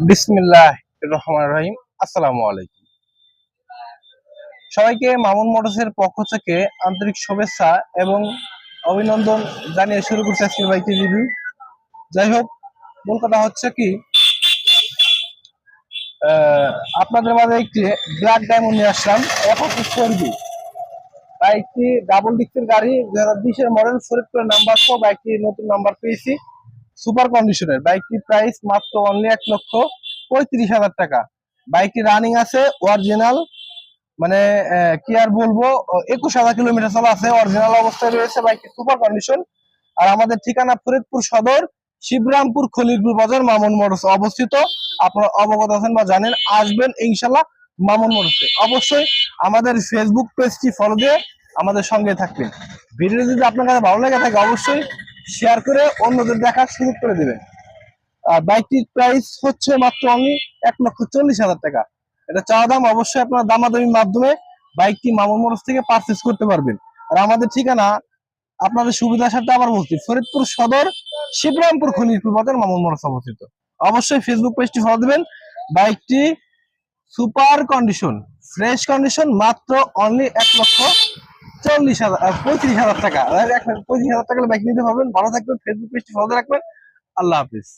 বিসমিল্লাহির রহমানির রহিম। আসসালামু আলাইকুম। সবাইকে মামুন মোটরসের পক্ষ থেকে আন্তরিক শুভেচ্ছা এবং অভিনন্দন জানিয়ে শুরু করছি আজকের বাইকের রিভিউ। যাই হোক, মূল কথা হচ্ছে কি, আপনাদের মাঝে একটি ব্ল্যাক ডায়মন্ড নিয়ে আসলাম। বাইকটি ডাবল ডিক্সের গাড়ি, 2020-এর মডেল, ফরিদপুর নাম্বার সহ বাইকটি নতুন নাম্বার পেয়েছি। সুপার কন্ডিশনের বাইকটি প্রাইস মাত্র অনলি 1,35,000 টাকা। বাইকটি রানিং আছে অরিজিনাল, মানে কি আর বলবো, 21,000 কিলোমিটার চলা আছে, অরিজিনাল অবস্থায় রয়েছে বাইকটি, সুপার কন্ডিশন। আর আমাদের ঠিকানা ফরিদপুর সদর, শিবরামপুর, খলিলপুর বাজার, মামুন মোটরস অবস্থিত। আপনারা অবগত আছেন বা জানেন, আসবেন ইনশাল্লাহ মামুন মোটরসে। অবশ্যই আমাদের ফেসবুক পেজটি ফলো দিয়ে আমাদের সঙ্গে থাকবেন। ভিডিও যদি আপনার কাছে ভালো লেগে থাকে অবশ্যই শেয়ার করে অন্যদের দেখার সুযোগ করে দেবেন। আর বাইকটির প্রাইস হচ্ছে মাত্র অনলি 1,40,000 টাকা। এটা চাওয়া দাম। অবশ্যই আপনারা দামাদামির মাধ্যমে বাইকটি মামুন মোটরস থেকে পারচেজ করতে পারবেন। আর আমাদের ঠিকানা আপনাদের সুবিধার সাথে আবার বলছি, ফরিদপুর সদর, শিবরামপুর, খলিলপুর বাজার, মামুন মোটরস অবস্থিত। অবশ্যই ফেসবুক পেজটি ফলো দিবেন। বাইকটি সুপার কন্ডিশন, ফ্রেশ কন্ডিশন, মাত্র অনলি 1,35,000 টাকা। 1,35,000 টাকা বাইক নিতে পারবেন। ভালো থাকবেন, ফেসবুক পেজটি ফলো রাখবেন। আল্লাহ হাফিজ।